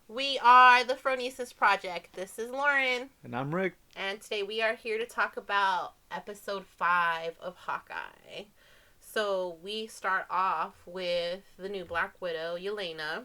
We are the Phronesis Project. This is Lauren. And I'm Rick. And today we are here to talk about episode 5 of Hawkeye. So we start off with the new Black Widow, Yelena.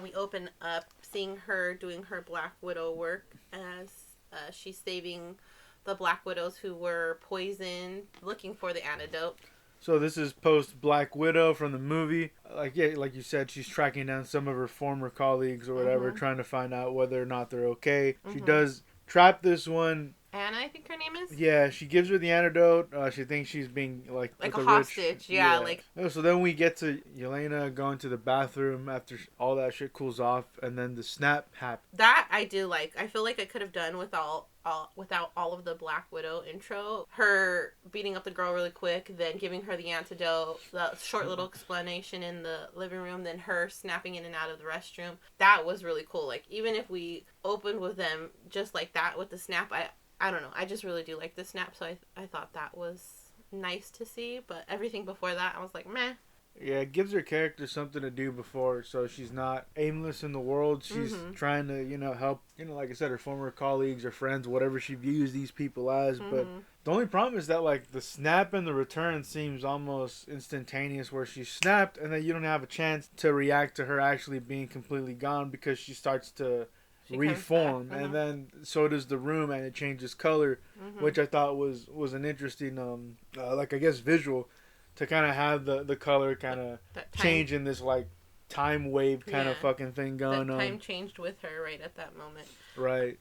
We open up seeing her doing her Black Widow work as she's saving the Black Widows who were poisoned, looking for the antidote. So this is post Black Widow from the movie. Like you said, she's tracking down some of her former colleagues or whatever, trying to find out whether or not they're okay. She does trap this one. Anna, I think her name is? Yeah, she gives her the antidote. She thinks she's being like a hostage. Yeah. So then we get to Yelena going to the bathroom after all that shit cools off, and then the snap happens. That I do like. I feel like I could have done without all of the Black Widow intro. Her beating up the girl really quick, then giving her the antidote, the short little explanation in the living room, then her snapping in and out of the restroom. That was really cool. Like, even if we opened with them just like that with the snap, I don't know. I just really do like the snap, so I thought that was nice to see. But everything before that, I was like, meh. Yeah, it gives her character something to do before, so she's not aimless in the world. She's trying to, help, like I said, her former colleagues or friends, whatever she views these people as. But the only problem is that, like, the snap and the return seems almost instantaneous, where she snapped and then you don't have a chance to react to her actually being completely gone because she starts to reform, and then so does the room, and it changes color, which I thought was an interesting, I guess, visual. To kind of have the color kind of change in this, like, time wave kind of fucking thing going on. Time changed with her right at that moment. Right.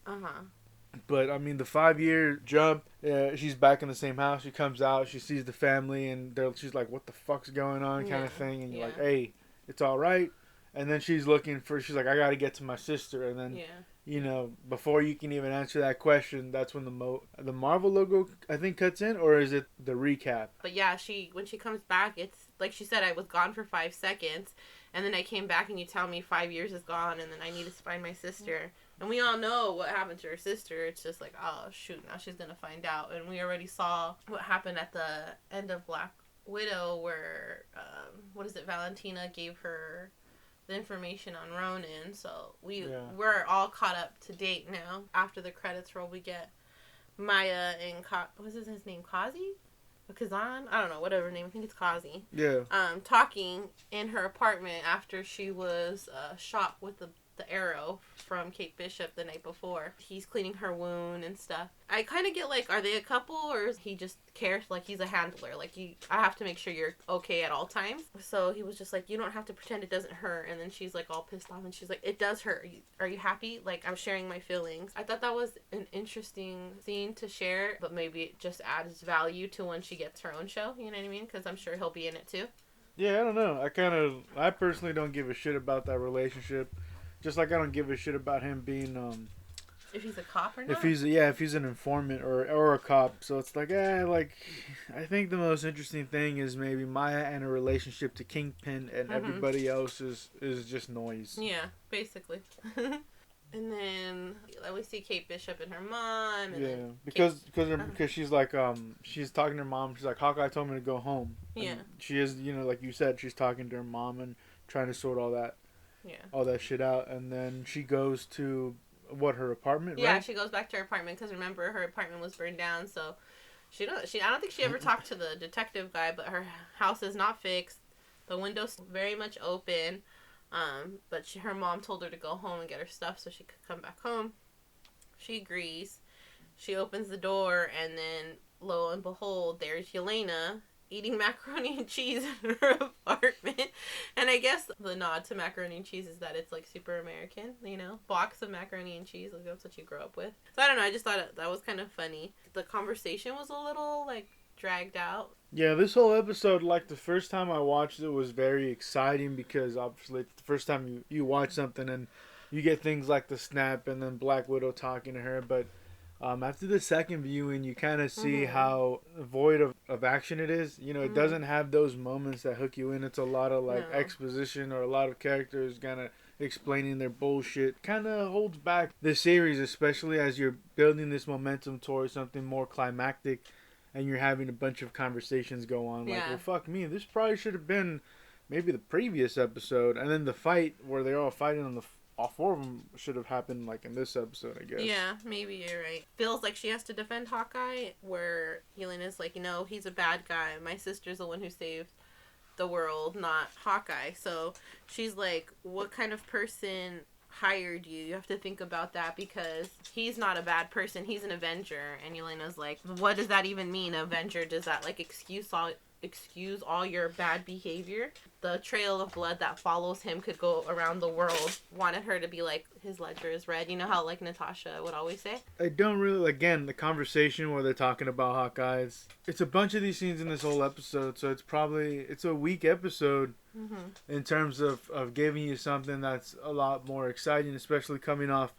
But, I mean, the 5-year jump, she's back in the same house. She comes out, she sees the family, and she's like, what the fuck's going on kind of thing. And you're like, hey, it's all right. And then she's like, I got to get to my sister. And then, before you can even answer that question, that's when the Marvel logo, I think, cuts in, or is it the recap? But yeah, when she comes back, it's like she said, I was gone for 5 seconds, and then I came back and you tell me 5 years is gone, and then I need to find my sister. And we all know what happened to her sister. It's just like, oh, shoot, now she's going to find out. And we already saw what happened at the end of Black Widow, where, Valentina gave her the information on Ronan, so we're all caught up to date now. After the credits roll, we get Maya and what's his name, Kazi? Kazan? I don't know, whatever her name. I think it's Kazi. Yeah. Talking in her apartment after she was shot with the arrow from Kate Bishop the night before. He's cleaning her wound and stuff. I kind of get like, are they a couple, or is he just cares? Like, he's a handler. Like, I have to make sure you're okay at all times. So he was just like, you don't have to pretend it doesn't hurt. And then she's like all pissed off, and she's like, it does hurt. Are you happy? Like, I'm sharing my feelings. I thought that was an interesting scene to share, but maybe it just adds value to when she gets her own show. You know what I mean? Because I'm sure he'll be in it too. Yeah, I don't know. I personally don't give a shit about that relationship. Just like I don't give a shit about him being if he's a cop or not. If he's an informant or a cop. So it's like, I think the most interesting thing is maybe Maya and her relationship to Kingpin, and everybody else is just noise. Yeah, basically. And then we see Kate Bishop and her mom. And because she's like she's talking to her mom. She's like, Hawkeye told me to go home. Yeah. And she is, like you said, she's talking to her mom and trying to sort all that shit out, and then she goes to her apartment, right? Yeah, she goes back to her apartment because remember, her apartment was burned down, so I don't think she ever talked to the detective guy, but her house is not fixed. The window's very much open, but her mom told her to go home and get her stuff so she could come back home. She agrees. She opens the door, and then lo and behold, there's Yelena eating macaroni and cheese in her apartment. And I guess the nod to macaroni and cheese is that it's like super American, box of macaroni and cheese, like that's what you grow up with. So I don't know, I just thought that was kind of funny. The conversation was a little like dragged out. Yeah, this whole episode, like the first time I watched it, was very exciting because obviously it's the first time you watch something and you get things like the snap and then Black Widow talking to her, but after the second viewing, you kind of see how void of action it is. It doesn't have those moments that hook you in. It's a lot of exposition, or a lot of characters kind of explaining their bullshit. Kind of holds back the series, especially as you're building this momentum towards something more climactic, and you're having a bunch of conversations go on. Like, well, fuck me, this probably should have been maybe the previous episode, and then the fight where they're all fighting on all 4 of them should have happened like in this episode, I guess. Yeah, maybe you're right. Feels like she has to defend Hawkeye, where Yelena's like, he's a bad guy. My sister's the one who saved the world, not Hawkeye. So she's like, what kind of person hired you? You have to think about that, because he's not a bad person. He's an Avenger. And Yelena's like, what does that even mean? Avenger? Does that like excuse all your bad behavior? The trail of blood that follows him could go around the world. Wanted her to be like, his ledger is red. You know how like Natasha would always say? I don't really, again, the conversation where they're talking about Hawkeye, it's a bunch of these scenes in this whole episode, so it's a weak episode in terms of giving you something that's a lot more exciting, especially coming off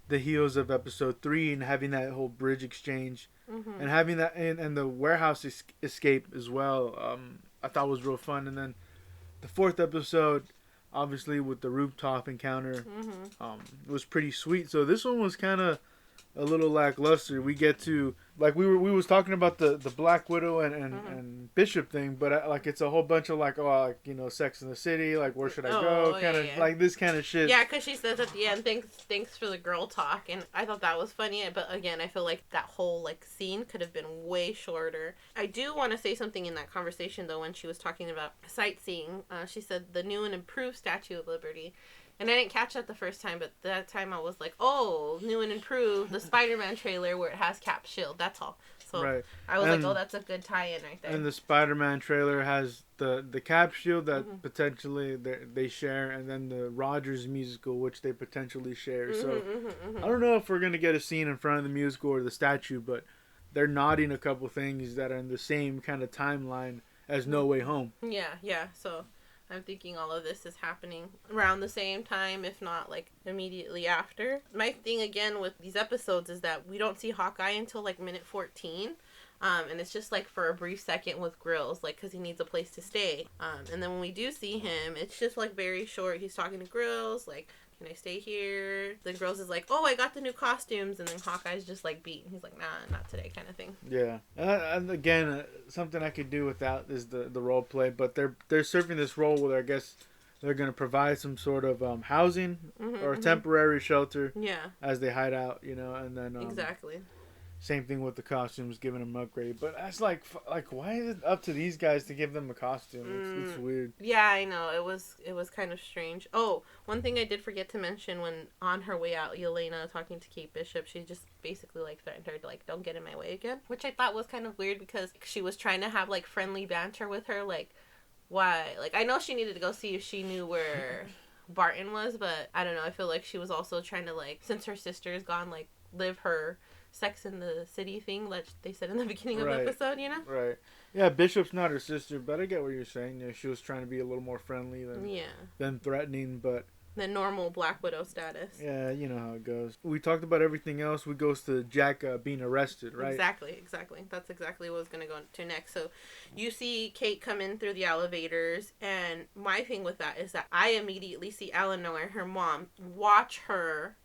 the heels of episode 3 and having that whole bridge exchange and having that and the warehouse escape as well. I thought was real fun. And then the 4th episode, obviously with the rooftop encounter, was pretty sweet. So this one was kind of a little lackluster. We get to, like, we was talking about the Black Widow and Bishop thing, but like it's a whole bunch of like, Sex in the City, like where should I go, kind of like this kind of shit. Yeah, because she says at the end, thanks for the girl talk, and I thought that was funny. But again, I feel like that whole like scene could have been way shorter. I do want to say something in that conversation though, when she was talking about sightseeing. She said the new and improved Statue of Liberty. And I didn't catch that the first time, but that time I was like, oh, new and improved, the Spider-Man trailer where it has Cap's shield. That's all. So right. I was like, oh, that's a good tie-in right there. And the Spider-Man trailer has the Cap shield that potentially they share, and then the Rogers musical, which they potentially share. So I don't know if we're going to get a scene in front of the musical or the statue, but they're nodding a couple things that are in the same kind of timeline as No Way Home. Yeah. So I'm thinking all of this is happening around the same time, if not like immediately after. My thing again with these episodes is that we don't see Hawkeye until like minute 14. And it's just like for a brief second with Grills, like because he needs a place to stay. And then when we do see him, it's just like very short. He's talking to Grills, like, can I stay here? Then Grills is like, oh, I got the new costumes. And then Hawkeye's just like beat. He's like, nah, not today, kind of thing. Yeah. And again, something I could do with that is the role play. But they're serving this role where I guess they're going to provide some sort of housing or temporary shelter as they hide out, and then... exactly. Same thing with the costumes, giving them an upgrade. But that's like why is it up to these guys to give them a costume? It's weird. Yeah, I know. It was kind of strange. Oh, one thing I did forget to mention when on her way out, Yelena talking to Kate Bishop, she just basically like threatened her to like, don't get in my way again. Which I thought was kind of weird because she was trying to have like friendly banter with her. Like, why? Like, I know she needed to go see if she knew where Barton was, but I don't know. I feel like she was also trying to like, since her sister is gone, like live her Sex in the City thing that they said in the beginning of the episode, Right. Yeah, Bishop's not her sister, but I get what you're saying. She was trying to be a little more friendly than threatening, but... the normal Black Widow status. Yeah, you know how it goes. We talked about everything else. We goes to Jack being arrested, right? Exactly. That's exactly what I was going to go to next. So you see Kate come in through the elevators, and my thing with that is that I immediately see Eleanor, her mom, watch her,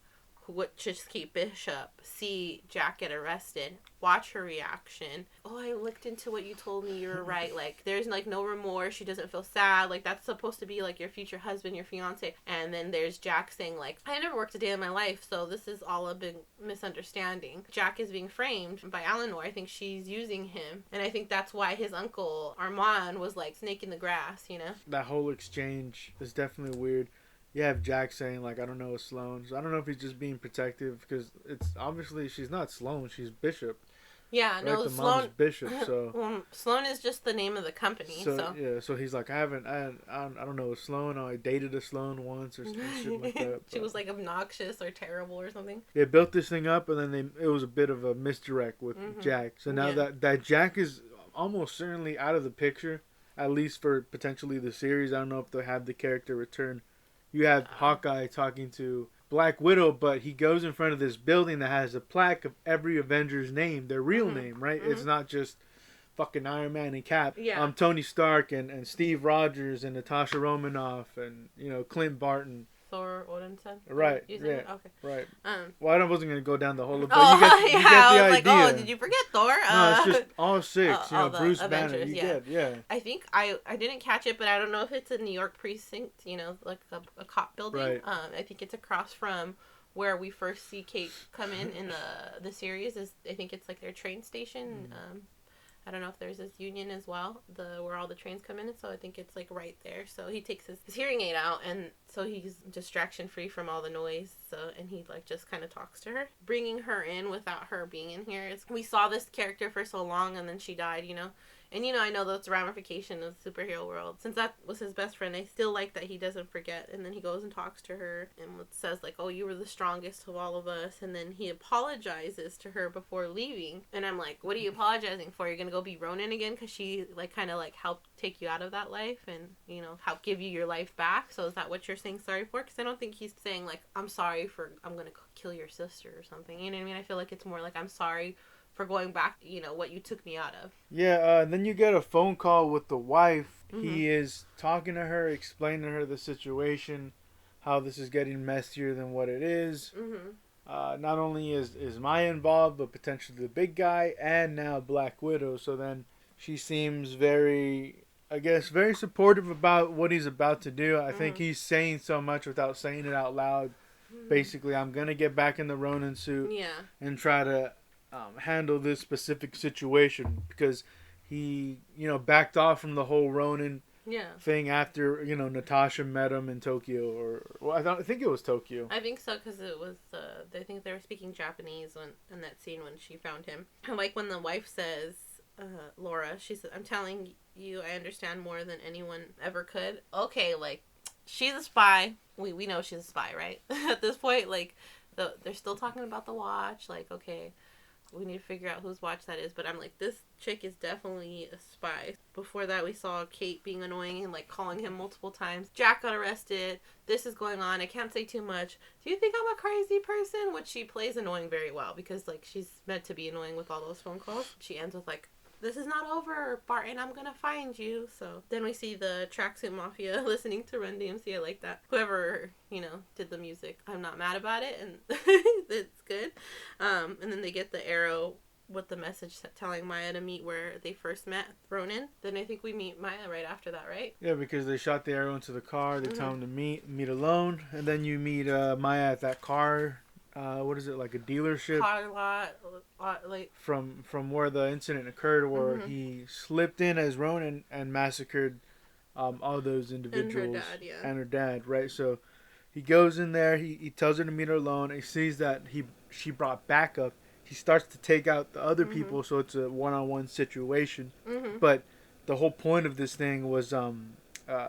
which is Kate Bishop, see Jack get arrested, watch her reaction. Oh, I looked into what you told me, you were right. Like, there's like no remorse, she doesn't feel sad. Like, that's supposed to be like your future husband, your fiance. And then there's Jack saying like, I never worked a day in my life, so this is all a big misunderstanding. Jack is being framed by Eleanor. I think she's using him, and I think that's why his uncle Armand was like snake in the grass, That whole exchange is definitely weird. You have Jack saying, like, I don't know, Sloane. So I don't know if he's just being protective because it's obviously she's not Sloane, she's Bishop. Yeah, right? no, the Sloane. Mom's Bishop, so. Well, Sloane is just the name of the company, so. Yeah, so he's like, I don't know, Sloane. I dated a Sloane once or some shit like that. She was like obnoxious or terrible or something. They built this thing up, and then it was a bit of a misdirect with Jack. So now that Jack is almost certainly out of the picture, at least for potentially the series. I don't know if they'll have the character return. You have Hawkeye talking to Black Widow, but he goes in front of this building that has a plaque of every Avenger's name, their real name, right? It's not just fucking Iron Man and Cap. Yeah. Tony Stark and Steve Rogers and Natasha Romanoff and, Clint Barton. Thor Odinson. Right. You said Yeah. it? Okay. Right. Well, I wasn't gonna go down the whole, but Oh, you get the I was idea. like, oh, did you forget Thor? No, it's just all six. all the Bruce Avengers, Banner. You get, yeah. I think I didn't catch it, but I don't know if it's a New York precinct. Like a cop building. Right. I think it's across from where we first see Kate come in the series. I think it's like their train station. I don't know if there's this union as well, where all the trains come in, so I think it's like right there. So he takes his hearing aid out, and so he's distraction free from all the noise. And he like just kind of talks to her, bringing her in without her being in here. We saw this character for so long, and then she died, And, I know that's a ramification of the superhero world. Since that was his best friend, I still like that he doesn't forget. And then he goes and talks to her and says, like, oh, you were the strongest of all of us. And then he apologizes to her before leaving. And I'm like, what are you apologizing for? You're going to go be Ronin again? Because she, like, kind of, like, helped take you out of that life and, help give you your life back. So is that what you're saying sorry for? Because I don't think he's saying, like, I'm sorry for, I'm going to kill your sister or something. You know what I mean? I feel like it's more like, I'm sorry for going back, what you took me out of. Yeah, then you get a phone call with the wife. He is talking to her, explaining to her the situation, how this is getting messier than what it is. Not only is Maya involved, but potentially the big guy, and now Black Widow. So then she seems very supportive about what he's about to do. I think he's saying so much without saying it out loud. Basically, I'm going to get back in the Ronin suit and try to handle this specific situation, because he backed off from the whole Ronin thing after Natasha met him in Tokyo, I think it was Tokyo. I think so, because it was I think they were speaking Japanese in that scene when she found him. I like when the wife says, Laura, she said, I'm telling you, I understand more than anyone ever could. Okay, like, she's a spy. We know she's a spy, right? At this point, like, they're still talking about the watch. Like, okay, we need to figure out whose watch that is. But I'm like, this chick is definitely a spy. Before that, we saw Kate being annoying and, like, calling him multiple times. Jack got arrested. This is going on. I can't say too much. Do you think I'm a crazy person? Which she plays annoying very well, because, like, she's meant to be annoying with all those phone calls. She ends with, like, this is not over, Barton. I'm gonna find you. So then we see the Tracksuit Mafia listening to Run DMC. I like that. Whoever, did the music, I'm not mad about it, and it's good. And then they get the arrow with the message telling Maya to meet where they first met Ronin. Then I think we meet Maya right after that, right? Yeah, because they shot the arrow into the car. They tell him to meet alone, and then you meet Maya at that car. What is it, like a dealership? Car lot, like from where the incident occurred, where he slipped in as Ronin and massacred all those individuals and her dad, right? So he goes in there. He tells her to meet her alone. He sees that she brought backup. He starts to take out the other people, so it's a one-on-one situation. But the whole point of this thing was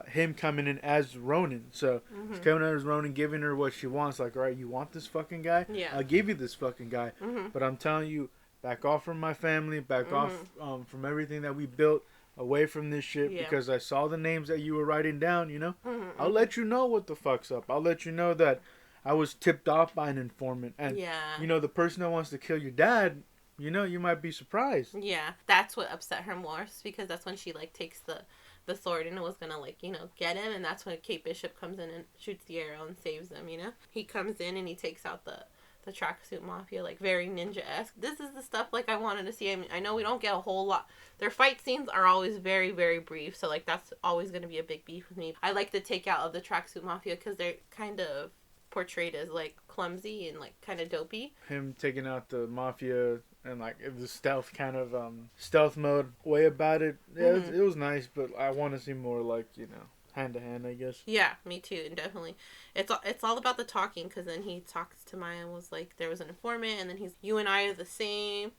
him coming in as Ronin. So he's coming in as Ronin, giving her what she wants. Like, all right, you want this fucking guy? Yeah. I'll give you this fucking guy. But I'm telling you, back off from my family, back off from everything that we built, away from this shit, because I saw the names that you were writing down, I'll let you know what the fuck's up. I'll let you know that I was tipped off by an informant. And, the person that wants to kill your dad, you might be surprised. Yeah, that's what upset her more, because that's when she, like, takes the sword and it was gonna, like, get him, and that's when Kate Bishop comes in and shoots the arrow and saves him. He comes in and he takes out the Tracksuit Mafia, like, very ninja-esque. This is the stuff, like, I wanted to see. I mean, I know we don't get a whole lot. Their fight scenes are always very, very brief, so, like, that's always gonna be a big beef with me. I like the takeout of the Tracksuit Mafia because they're kind of portrayed as, like, clumsy and, like, kind of dopey. Him taking out the mafia and, like, the stealth kind of stealth mode way about it. Yeah, it was nice, but I want to see more, like, hand to hand, I guess. Yeah, me too, and definitely. It's all about the talking, because then he talks to Maya and was like, there was an informant, and then you and I are the same.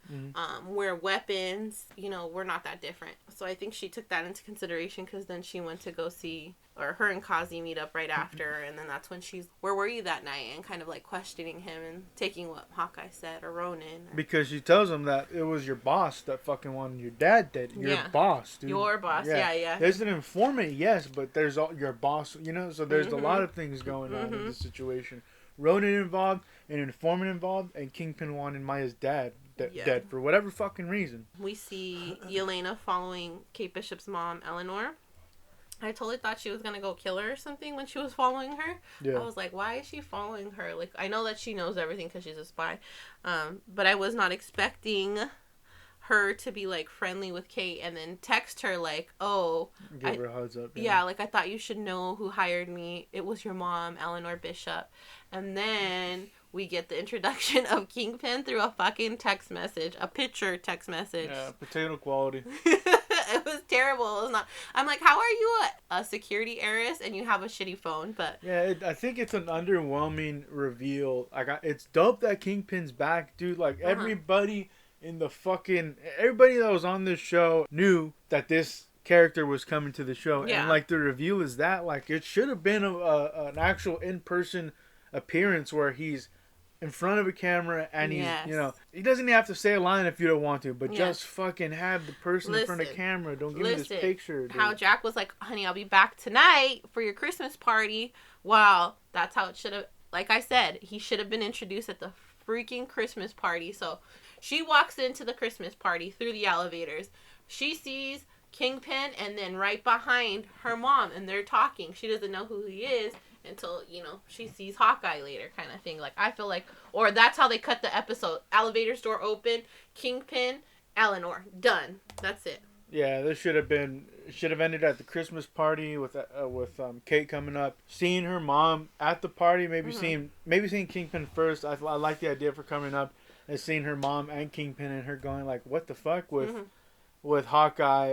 We're weapons. We're not that different. So I think she took that into consideration, because then she went to go see, or her and Kazi meet up right after, and then that's when where were you that night? And kind of, like, questioning him and taking what Hawkeye said, or Ronin. Because she tells him that it was your boss that fucking wanted your dad dead. Your boss, dude. Your boss, yeah. There's an informant, yes, but there's your boss, so there's a lot of things going on in this situation. Ronin involved, an informant involved, and Kingpin wanted Maya's dad dead for whatever fucking reason. We see Yelena following Kate Bishop's mom, Eleanor. I totally thought she was gonna go kill her or something when she was following her. Yeah. I was like, why is she following her? Like, I know that she knows everything because she's a spy, but I was not expecting her to be like friendly with Kate and then text her like, oh, give her a heads up. Yeah, like, I thought you should know who hired me. It was your mom, Eleanor Bishop. And then we get the introduction of Kingpin through a fucking text message, a picture text message. Yeah, potato quality. It was terrible. It was not. I'm like, how are you a security heiress and you have a shitty phone? But yeah, I think it's an underwhelming reveal. Like, it's dope that Kingpin's back, dude. Like, everybody everybody that was on this show knew that this character was coming to the show. Yeah. And like, the reveal is that, like, it should have been an actual in-person appearance where he's in front of a camera and he's, you know, he doesn't even have to say a line if you don't want to, but just fucking have the person in front of the camera. Don't give me this picture, dude. How Jack was like, honey, I'll be back tonight for your Christmas party. Wow, that's how it should have, like I said, he should have been introduced at the freaking Christmas party. So she walks into the Christmas party through the elevators. She sees Kingpin and then right behind her mom, and they're talking. She doesn't know who he is until, you know, she sees Hawkeye later, kind of thing. Like, I feel like, or that's how they cut the episode. Elevator's door open, Kingpin, Eleanor, done. That's it. Yeah, this should have ended at the Christmas party with Kate coming up, seeing her mom at the party, maybe seeing Kingpin first. I like the idea for coming up and seeing her mom and Kingpin and her going like, what the fuck with Hawkeye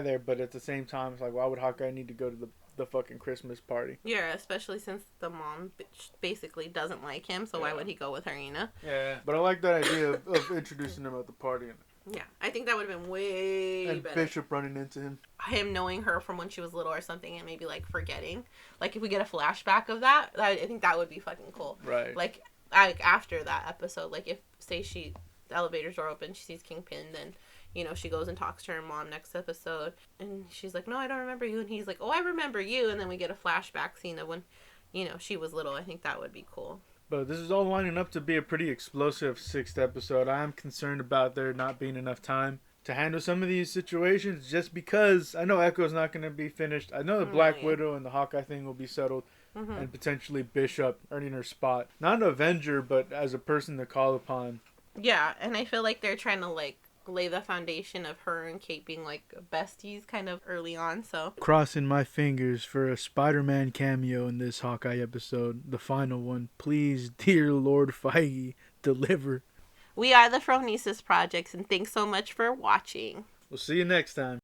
there, but at the same time it's like, why would Hawkeye need to go to the fucking Christmas party? Yeah, especially since the mom basically doesn't like him, so why would he go with her, you know? Yeah, but I like that idea of introducing him at the party. Yeah, I think that would have been way better. Bishop running into him. Him knowing her from when she was little or something and maybe, like, forgetting. Like, if we get a flashback of that, I think that would be fucking cool. Right. Like after that episode, like, if, say, the elevator's door open, she sees Kingpin, then, you know, she goes and talks to her mom next episode, and she's like, no, I don't remember you, and he's like, oh, I remember you, and then we get a flashback scene of when, you know, she was little. I think that would be cool. But this is all lining up to be a pretty explosive 6th episode. I am concerned about there not being enough time to handle some of these situations, just because I know Echo's not going to be finished. I know the Black Widow and the Hawkeye thing will be settled, and potentially Bishop earning her spot. Not an Avenger, but as a person to call upon. Yeah, and I feel like they're trying to, like, lay the foundation of her and Kate being, like, besties kind of early on, so. Crossing my fingers for a Spider-Man cameo in this Hawkeye episode, the final one. Please, dear Lord Feige, deliver. We are the Phronesis Projects, and thanks so much for watching. We'll see you next time.